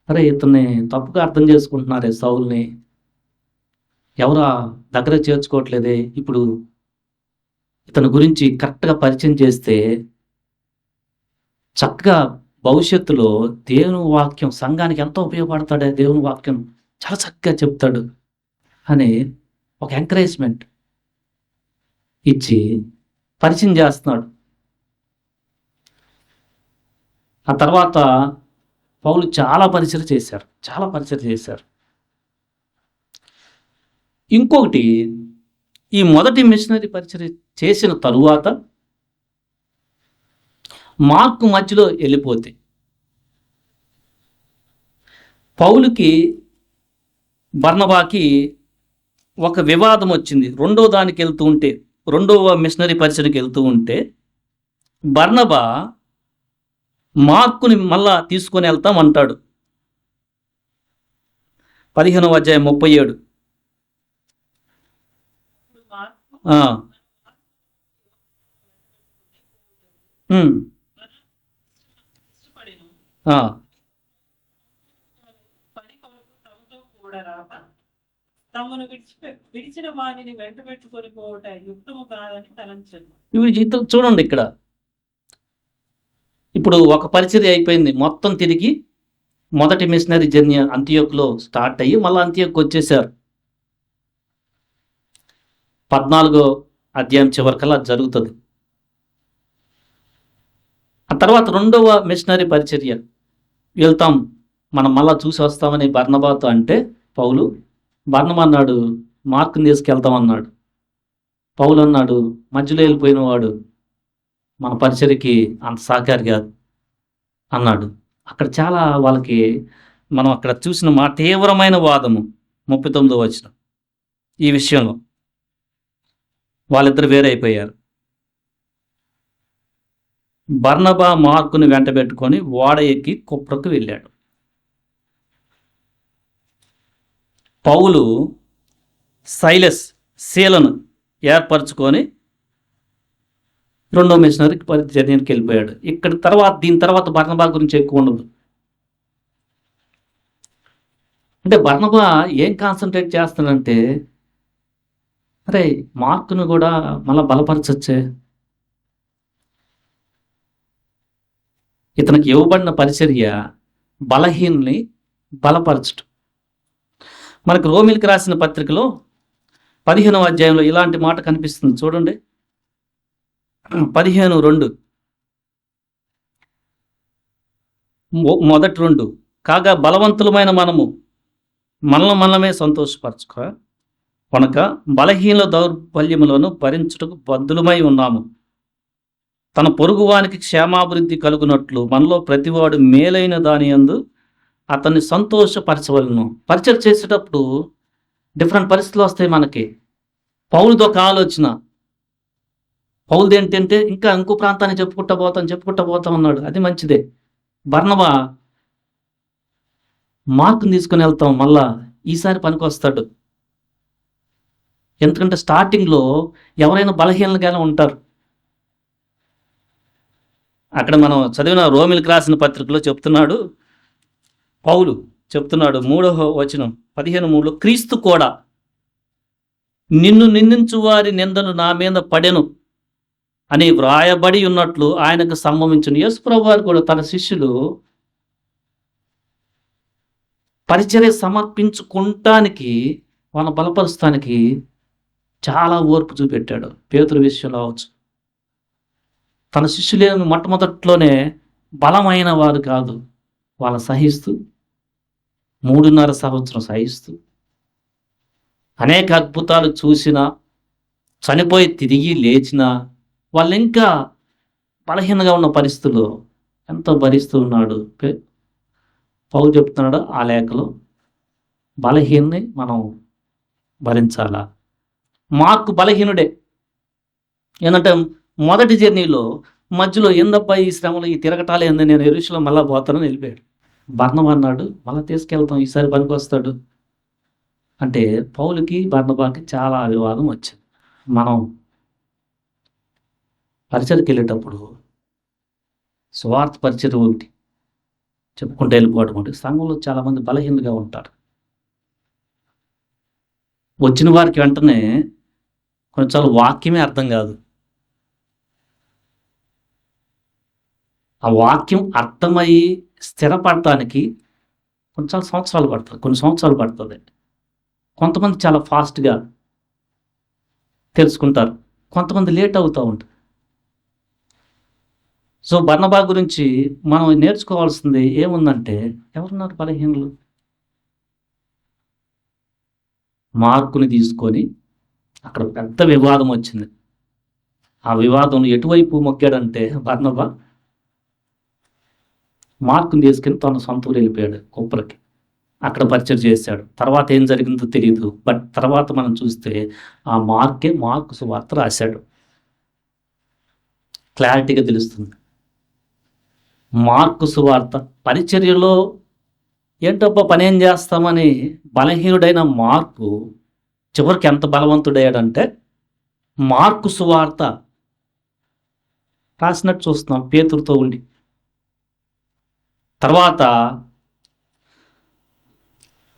అరే ఇతన్ని తప్పుగా అర్థం చేసుకుంటున్నారే, సౌల్ని ఎవరా దగ్గర చేర్చుకోవట్లేదే, ఇప్పుడు ఇతని గురించి కరెక్ట్గా పరిచయం చేస్తే చక్కగా భవిష్యత్తులో దేవుని వాక్యం సంఘానికి ఎంతో ఉపయోగపడతాడే, దేవుని వాక్యం చాలా చక్కగా చెప్తాడు అని ఒక ఎంకరేజ్మెంట్ ఇచ్చి పరిచయం చేస్తున్నాడు. ఆ తర్వాత పౌలు చాలా పరిచయం చేశారు. ఇంకొకటి, ఈ మొదటి మిషనరీ పరిచయం చేసిన తరువాత మార్కు మధ్యలో వెళ్ళిపోతే పౌలుకి బర్నబాకి ఒక వివాదం వచ్చింది. రెండవ మిషనరీ పరిచయకి వెళ్తూ ఉంటే బర్నబా మార్కుని మళ్ళా తీసుకొని వెళ్తామంటాడు. 15వ అధ్యాయం 37. తమను విడిచిన వాణిని వెంట పెట్టుకొని పోవట యుక్తము కాదని తలంచను. చూడండి, ఇక్కడ ఇప్పుడు ఒక పరిచర్య అయిపోయింది, మొత్తం తిరిగి మొదటి మిషనరీ జర్నీ అంతియోకులో స్టార్ట్ అయ్యి మళ్ళీ అంతియోకు వచ్చేసారు. 14వ అధ్యాయం చివరికల్లా జరుగుతుంది. ఆ తర్వాత రెండవ మిషనరీ పరిచర్య వెళ్తాం, మనం మళ్ళా చూసి వస్తామని బర్నబాతో అంటే పౌలు, బర్నబా అన్నాడు మార్కుని తీసుకెళ్తామన్నాడు. పౌలు అన్నాడు మధ్యలో వెళ్ళిపోయిన వాడు మన పరిచర్యకి అంత సహకారి కాదు అన్నాడు. అక్కడ చాలా వాళ్ళకి మనం అక్కడ చూసిన మా తీవ్రమైన వాదము 39వ వచనం. ఈ విషయంలో వాళ్ళిద్దరు వేరైపోయారు. బర్నబా మార్కుని వెంట పెట్టుకొని ఓడ ఎక్కి కుప్రకు వెళ్ళాడు. పౌలు శీలను ఏర్పరచుకొని రెండో మిషనరీ జర్నీకి వెళ్ళిపోయాడు. దీని తర్వాత బర్నబా గురించి ఎక్కువ ఉండదు. అంటే బర్నబా ఏం కాన్సన్ట్రేట్ చేస్తాడంటే, అరే మార్కును కూడా మళ్ళా బలపరచొచ్చే, ఇతనికి ఇవ్వబడిన పరిచర్య బలహీనుని బలపరచటం. మనకు రోమిలికి రాసిన పత్రికలో 15వ అధ్యాయంలో ఇలాంటి మాట కనిపిస్తుంది, చూడండి. 15:2 మొదటి 2 కాగా బలవంతులమైన మనమే సంతోషపరచుక కనుక బలహీన దౌర్బల్యములను భరించుటకు బద్ధులమై ఉన్నాము. తన పొరుగువానికి క్షేమాభివృద్ధి కలుగునట్లు మనలో ప్రతివాడు మేలైన దాని యందు అతన్ని సంతోషపరచవలను. పరిచయం చేసేటప్పుడు డిఫరెంట్ పరిస్థితులు వస్తాయి మనకి. పౌలుతో ఒక ఆలోచన, పౌలుది ఏంటంటే ఇంకా ఇంకో ప్రాంతాన్ని చెప్పుకుంటా పోతాం అన్నాడు. అది మంచిదే. బర్నబా మార్కుని తీసుకుని వెళ్తాం, మళ్ళా ఈసారి పనికొస్తాడు. ఎందుకంటే స్టార్టింగ్లో ఎవరైనా బలహీనలుగానే ఉంటారు. అక్కడ మనం చదివిన రోమిలికి రాసిన పత్రికలో చెప్తున్నాడు, పౌలు చెప్తున్నాడు 3వ వచనం 15:3, క్రీస్తు కూడా నిన్ను నిందించు వారి నిందను నా మీద పడెను అని వ్రాయబడి ఉన్నట్లు ఆయనకు సంభవించును. యేసుప్రభువు వారు కూడా తన శిష్యులు పరిచర్య సమర్పించుకుంటానికి, వాళ్ళ బలపరుస్తానికి చాలా ఓర్పు చూపెట్టాడు. పేతురు విషయంలో అవచ్చు, తన శిష్యులేమి మొట్టమొదట్లోనే బలమైన వారు కాదు. వాళ్ళు సహిస్తూ 3.5 సంవత్సరం సహిస్తూ అనేక అద్భుతాలు చూసినా, చనిపోయి తిరిగి లేచినా వాళ్ళు ఇంకా బలహీనంగా ఉన్న పరిస్థితుల్లో ఎంతో భరిస్తూ ఉన్నాడు. పౌలు చెప్తున్నాడు ఆ లేఖలో, బలహీనని మనం భరించాలా. మార్కు బలహీనుడే. ఏంటంటే మొదటి జర్నీలో మధ్యలో ఏందబ్బా ఈ శ్రమలు, ఈ తిరగటాలు ఏంది, నేను యెరూషలేము మళ్ళా పోతానని వెళ్ళిపోయాడు. బర్నబా అన్నాడు మళ్ళీ తీసుకెళ్తాం, ఈసారి పనికొస్తాడు అంటే పౌలుకి బర్నబాకి చాలా వివాదం వచ్చింది. మనం పరిచయకి వెళ్ళేటప్పుడు స్వార్థ పరిచయం ఒకటి చెప్పుకుంటూ వెళ్ళిపోవడం ఒకటి. సంఘంలో చాలామంది బలహీనంగా ఉంటారు. వచ్చిన వారికి వెంటనే కొంచెం వాక్యమే అర్థం కాదు. ఆ వాక్యం అర్థమయ్యి స్థిరపడటానికి కొన్ని సంవత్సరాలు పడుతుంది. కొంతమంది చాలా ఫాస్ట్గా తెలుసుకుంటారు, కొంతమంది లేట్ అవుతూ ఉంటారు. సో బర్నబా గురించి మనం నేర్చుకోవాల్సింది ఏముందంటే, ఎవరున్నారు బలహీనులు? మార్కుని తీసుకొని అక్కడ పెద్ద వివాదం వచ్చింది. ఆ వివాదం ఎటువైపు మొగ్గాడంటే బర్నబా మార్కుని తీసుకుని తన సొంత ఊరు వెళ్ళిపోయాడు కుప్పలకి. అక్కడ పరిచయం చేశాడు. తర్వాత ఏం జరిగిందో తెలియదు. బట్ తర్వాత మనం చూస్తే ఆ మార్కు సువార్త రాశాడు. క్లారిటీగా తెలుస్తుంది. మార్కు సువార్త పరిచర్యలో ఏంటబ్బా పని ఏం చేస్తామని బలహీనుడైన మార్కు చివరికి ఎంత బలవంతుడయ్యాడంటే మార్కు సువార్త రాసినట్టు చూస్తున్నాం పేతురుతో ఉండి. తర్వాత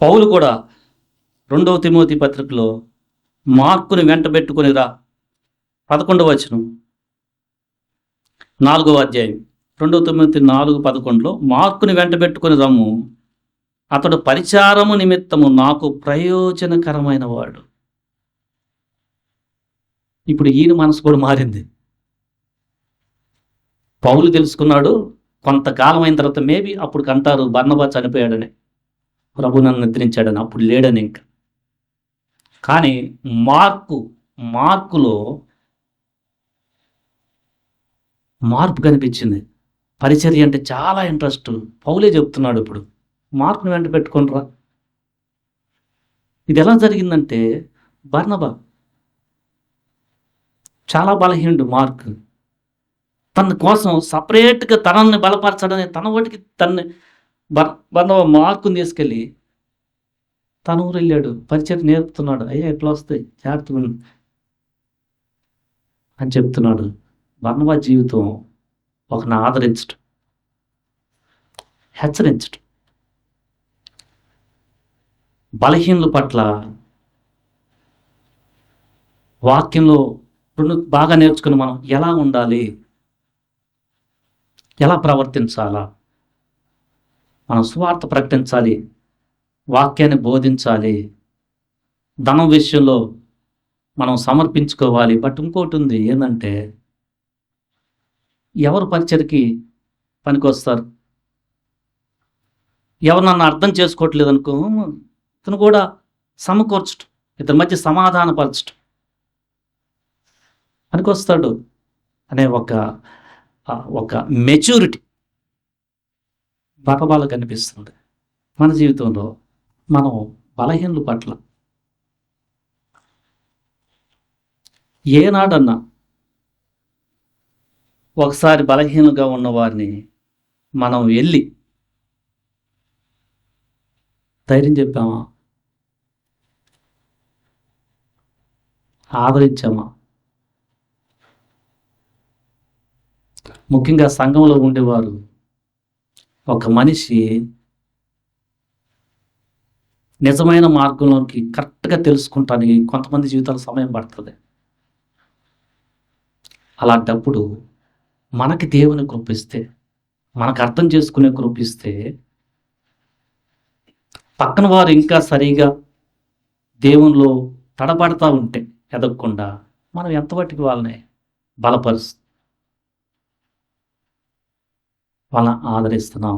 పౌలు కూడా 2వ తిమోతి పత్రికలో మార్కుని వెంట పెట్టుకుని రా, 11వ వచనం 4వ అధ్యాయం 2వ తిమోతి 4:11 మార్కుని వెంట పెట్టుకుని రమ్ము, అతడు పరిచారము నిమిత్తము నాకు ప్రయోజనకరమైన వాడు. ఇప్పుడు ఈయన మనసు కూడా మారింది. పౌలు తెలుసుకున్నాడు. కొంతకాలం అయిన తర్వాత మేబీ అప్పుడు అంటారు బర్నబా చనిపోయాడని, ప్రభు నన్ను నిద్రించాడని, అప్పుడు లేడని. ఇంకా కానీ మార్కులో మార్పు కనిపించింది. పరిచర్య అంటే చాలా ఇంట్రెస్ట్. పౌలే చెప్తున్నాడు ఇప్పుడు మార్కుని వెంట పెట్టుకోనరా. ఇది ఎలా జరిగిందంటే బర్నబా చాలా బలహీనుడు. మార్క్ తన కోసం సపరేట్గా తనని బలపరచడని తన వాటికి బర్నబా మార్కుని తీసుకెళ్ళి తన ఊరు వెళ్ళాడు. పరిచయం నేర్పుతున్నాడు. అయ్యా ఎట్లా వస్తాయి జాగ్రత్తగా అని చెప్తున్నాడు. బర్నబా జీవితం ఒకరిని ఆదరించడం, హెచ్చరించడం, బలహీనుల పట్ల వాక్యంలో బాగా నేర్చుకుని మనం ఎలా ఉండాలి, ఎలా ప్రవర్తించాలా, మనం సువార్త ప్రకటించాలి, వాక్యాన్ని బోధించాలి, ధనం విషయంలో మనం సమర్పించుకోవాలి. బట్ ఇంకోటి ఉంది, ఏంటంటే ఎవరు పరిచయకి పనికొస్తారు, ఎవరు నన్ను అర్థం చేసుకోవట్లేదు అనుకో, ఇతను కూడా సమకూర్చడం, ఇతని మధ్య సమాధానపరచడం పనికొస్తాడు అనే ఒక మెచ్యూరిటీ బర్నబాలో కనిపిస్తుంది. మన జీవితంలో మనం బలహీనుల పట్ల ఏనాడన్నా ఒకసారి బలహీనంగా ఉన్న వారిని మనం వెళ్ళి ధైర్యం చెప్పామా, ఆదరించామా? ముఖ్యంగా సంఘంలో ఉండేవారు ఒక మనిషి నిజమైన మార్గంలోకి కరెక్ట్గా తెలుసుకుంటానికి కొంతమంది జీవితాలు సమయం పడుతుంది. అలాంటప్పుడు మనకి దేవుని కృపిస్తే, మనకు అర్థం చేసుకునే కృపిస్తే, పక్కన వారు ఇంకా సరిగా దేవునిలో తడబడతా ఉంటే ఎదగకుండా మనం ఎంతవరకు వాళ్ళని బలపరుస్తాం. వాళ్ళని ఆదరిస్తున్నాం.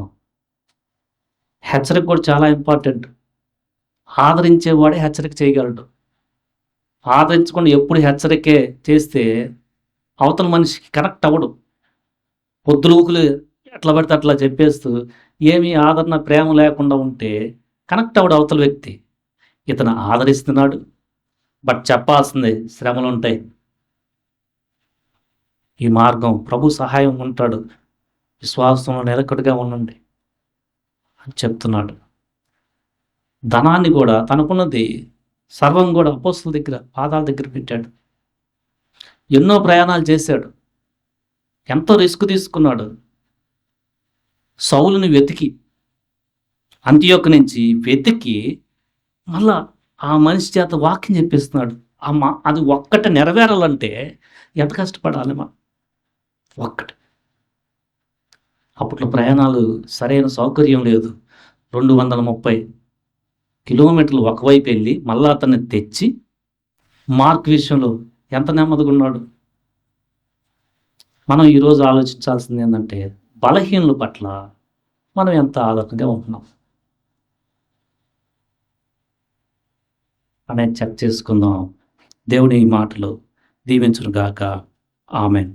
హెచ్చరిక కూడా చాలా ఇంపార్టెంట్. ఆదరించేవాడే హెచ్చరిక చేయగలడు. ఆదరించకుండా ఎప్పుడు హెచ్చరికే చేస్తే అవతల మనిషికి కనెక్ట్ అవ్వడు. పొద్దులూకులు ఎట్లా పడితే అట్లా చెప్పేస్తూ ఏమీ ఆదరణ, ప్రేమ లేకుండా ఉంటే కనెక్ట్ అవ్వడు అవతల వ్యక్తి. ఇతను ఆదరిస్తున్నాడు, బట్ చెప్పాల్సిందే శ్రమలుంటాయి. ఈ మార్గం ప్రభు సహాయం ఉంటాడు, విశ్వాసంలో నిలకడగా ఉండండి అని చెప్తున్నాడు. ధనాన్ని కూడా తనకున్నది సర్వం కూడా అపోస్తలుల దగ్గర పాదాల దగ్గర పెట్టాడు. ఎన్నో ప్రయాణాలు చేశాడు, ఎంతో రిస్క్ తీసుకున్నాడు. సౌలుని వెతికి, అంతియొక్క నుంచి వెతికి మళ్ళా ఆ మనిషి చేత వాక్యం చెప్పిస్తున్నాడు. అది ఒక్కటి నెరవేరాలంటే ఎంత కష్టపడాలి ఒక్కటి. అప్పట్లో ప్రయాణాలు సరైన సౌకర్యం లేదు. 230 కిలోమీటర్లు ఒకవైపు వెళ్ళి మళ్ళా అతన్ని తెచ్చి మార్క్ విషయంలో ఎంత నెమ్మదిగా ఉన్నాడు. మనం ఈరోజు ఆలోచించాల్సింది ఏంటంటే బలహీనుల పట్ల మనం ఎంత ఆదరణగా ఉంటున్నాం అనేది చెక్ చేసుకుందాం. దేవుని ఈ మాటలు దీవించును గాక. ఆమెన్.